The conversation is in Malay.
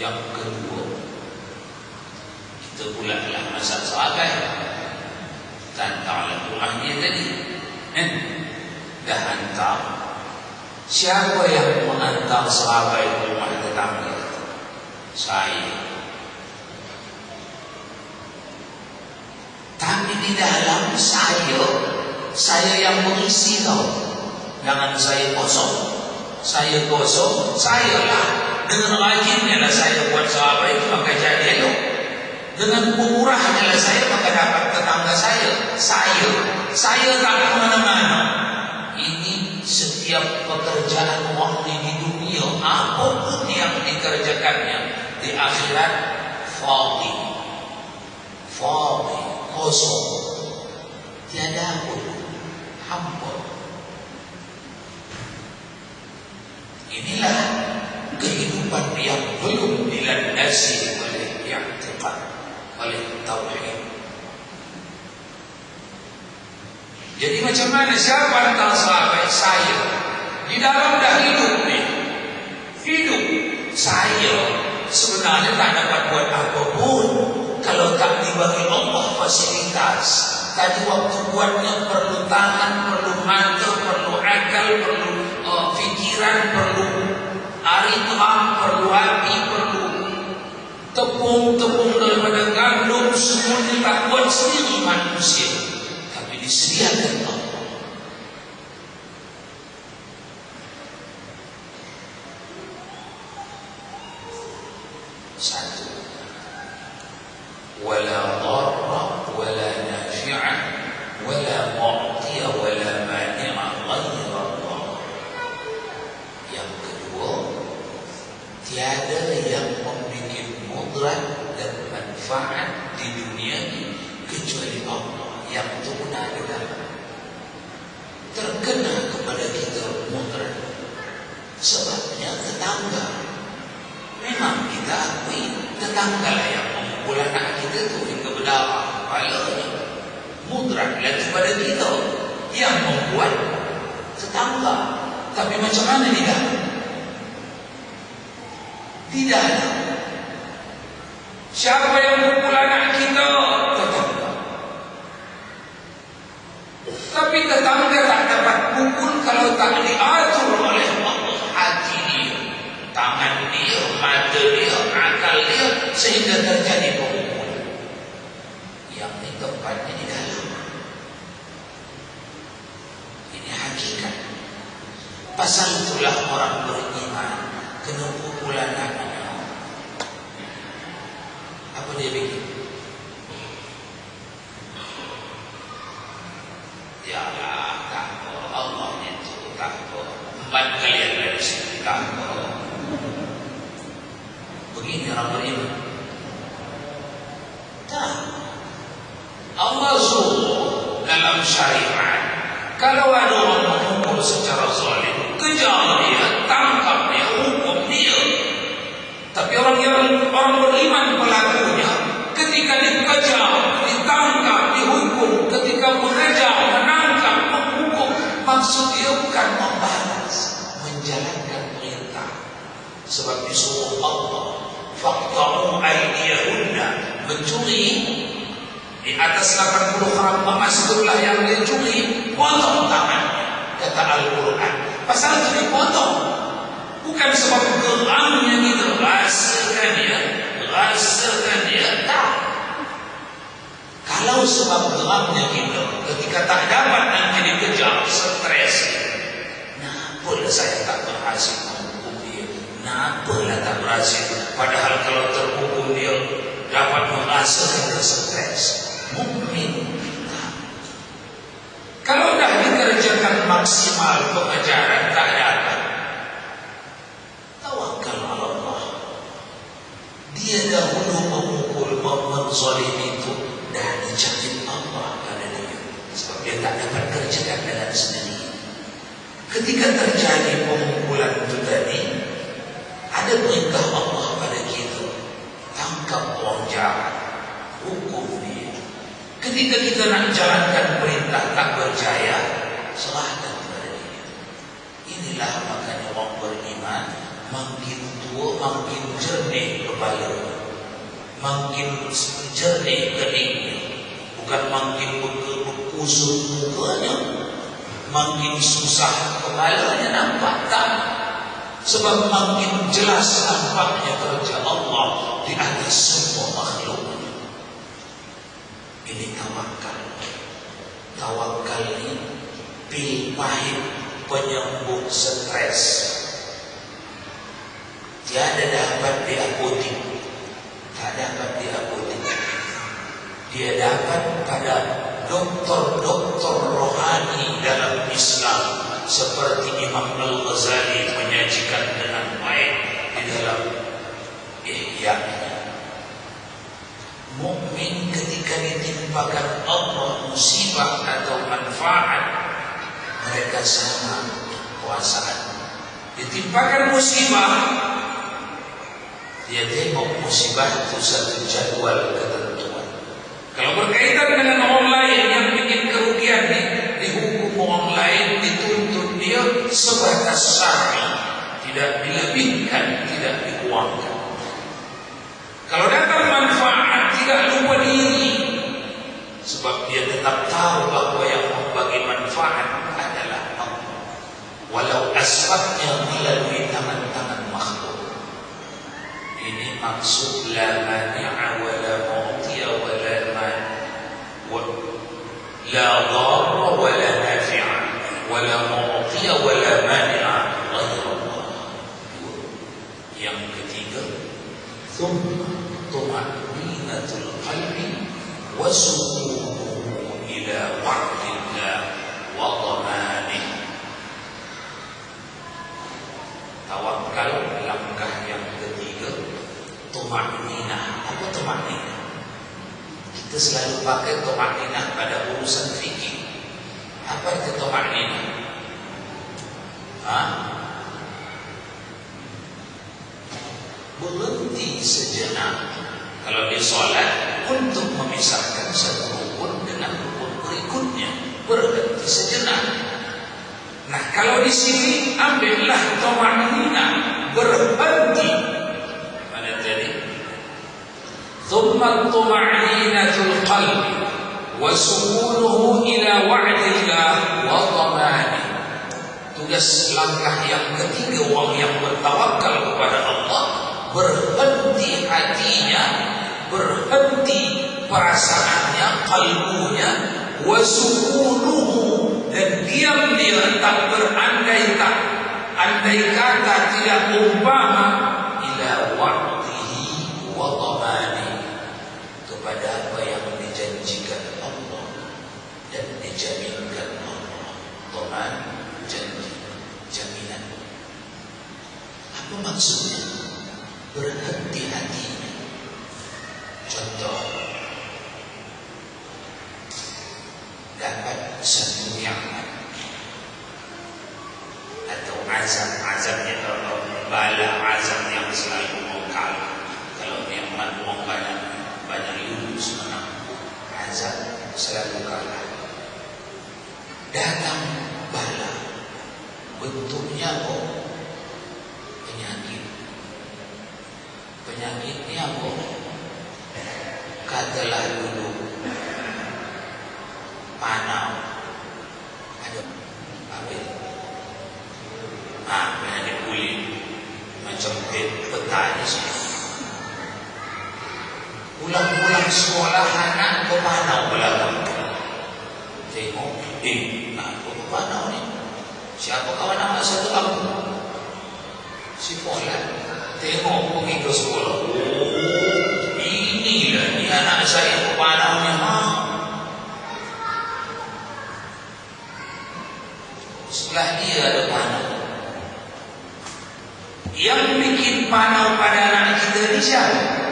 Yang kedua, kita pula lah masa sahabat tentang Al-Qurannya tadi, dah hantar. Siapa yang menghantar sahabat itu rumah tetangga? Saya. Tapi di dalam saya yang mengisi tau. Jangan saya kosong. Saya kosong, saya lah. Dengan rajinnya lah saya buat sahabat itu, maka jadi elok. Dengan murahnya lah saya, maka dapat tetangga saya. Saya tak kemana-mana. Ini setiap pekerjaan orang di dunia, apapun yang dikerjakannya, di akhirat fadhi, kosong, tiada pun, hampa. Inilah kehidupan yang belum dilandasi oleh i'tiqad, oleh tauhid. Jadi macam mana siapa antara sahabat saya di dalam dah hidup ni? Hidup saya sebenarnya tak dapat buat apapun kalau tak dibagi Allah fasilitas. Tadi waktu buatnya perlu tangan, perlu mata, perlu akal, perlu fikiran, perlu aritma, perlu hati, perlu tepung daripada gandum. Semuanya tak buat sendiri manusia, tapi disediakan Allah. Satu, wala dharra wala nafi'a wala mu'tiya wala mani'a ghayra Allah. Yang kedua, tiada yang membuat mudarat dan manfaat di dunia ini kecuali Allah. Yang itu benar terkena kepada kita mudarat. Sebabnya tetangga. Memang kita akui tetangga lah yang memukul anak kita tu hingga berdarah kepalanya. Mudaratlah kepada kita yang membuat tetangga. Tapi macam mana tidak? Tidak. Siapa yang memukul anak kita? Tetangga. Tapi tetangga tak dapat pukul kalau tak diatur oleh Allah hati dia, tangan dia, mata dia, akal dia, sehingga terjadi pemukulan. Yang ini tempatnya di dalam. Ini hakikat. Pasal itulah orang beriman kena pukul anaknya. Apa dia bikin? Ya Allah, tak apa. Allah itu tak apa. 4 kali dari sini tak apa. Begini orang beriman. Tak. Allah suruh dalam syariat, kalau ada orang memukul secara zalim, kejar dia, tangkap dia, hukum dia. Tapi orang beriman pelakunya, ketika dikejar, ditangkap, dihukum, ketika mengejar, menangkap, menghukum, maksud dia bukan membalas, menjalankan perintah. Sebab disuruh Allah, faqta'u aydiyahunna, mencuri di atas 80 gram emas itulah yang dia curi, potong tangannya, kata Al-Quran. Pasal itu dipotong bukan sebab geramnya gitu, rasakan dia, tak. Kalau sebab geramnya kita, ketika tak dapat nanti dikejar, stres, nampaklah saya tak berhasil menghukum dia, nampaklah tak berhasil. Padahal kalau terhukum dia dapat merasakan stres. Mukmin. Kalau dah dikerjakan maksimal pengejaran tak dapat, tawakal Allah. Dia dahulu memukul, menzalimi itu dah dijamin Allah pada dia, sebab dia tak dapat kerjakan dengan sendiri. Ketika terjadi pemukulan itu tadi, ada perintah Allah pada kita, tangkap orang jahat, hukum dia. Ketika kita nak jalankan perintah tak berjaya, serahkan kepada dia. Inilah makanya orang beriman makin tua makin jernih kepala, makin jernih keningnya, bukan makin berkusut mukanya, makin susah kepalanya nampak tak? Sebab makin jelas nampaknya kerja Allah di atas semua makhluk. Ini tawakal. Tawakal ini pil pahit penyembuh stres. Tiada dapat diapotik, tak dapat diapotik. Dia dapat pada doktor-doktor rohani dalam Islam, seperti Imam Al-Ghazali menyajikan dengan baik di dalam Ihya-nya. Mukmin ketika ditimpakan Allah musibah atau manfaat, mereka sama kuasaan. Ditimpakan musibah, dia tengok musibah itu satu jadwal ketentuan. Kalau berkaitan dengan orang lain yang bikin kerugian, dihukum orang lain, dituntut dia sebatas syar'i, tidak dilebihkan, tidak dikurangkan. Kalau datang manfaat, tidak lupa diri, sebab dia tetap tahu bahawa yang membagi manfaat adalah Allah, walau asbabnya melalui tangan-tangan makhluk. Ini maksud la mani'a wa la mu'tiya wa la la dharra wa la nafi'a wa la mu'tiya wa la mani'a ghayra Allah. Yang ketiga, thumma tuma'ninatul qalbi wa sukunuhu ila wa'dillah wa dhamanih. Tawakal langkah yang ketiga, tuma'ninah. Apa tuma'ninah? Kita selalu pakai tuma'ninah pada urusan fikih. Apa itu tuma'ninah? Berhenti sejenak kalau di solat untuk memisahkan satu rukun dengan rukun berikutnya. Berhenti sejenak. Nah, kalau di sini ambillah tuma'ninah, berhenti. Mana tadi? Thumma tuma'ninatul qalbi wa sukunuhu ila wa'dillah wa dhamanih. Tugas langkah yang ketiga orang yang bertawakal kepada Allah, berhenti hatinya, berhenti perasaannya, kalbunya, wa sukunuhu, dan diam dia, tak berandai tak, andai kata, tidak umpama, ila wa'dihi wa dhamani, kepada apa yang dijanjikan Allah dan dijaminkan Allah. Dhaman, janji, jaminan. Apa maksudnya? Berhenti hatinya. Contoh, dapat satu nikmat atau azab-azabnya, kalau bala azab yang selalu mengkal. Kalau nikmat orang banyak lulus menang, azab selalu kalah. Datang bala, bentuknya penyakit. Penyakitnya katalah dulu panau, ada apa? Penyakit kulit macam petani. Pulang-pulang sekolah anak ke panau belakang. Tengok, aku ke panau ni. Siapa kawan anak satu aku? Si Polan. Tengok pergi ke sekolah. Oh, inilah ni anak saya ke panau ni. Setelah dia ada panau. Yang bikin panau pada anak kita ni siapa?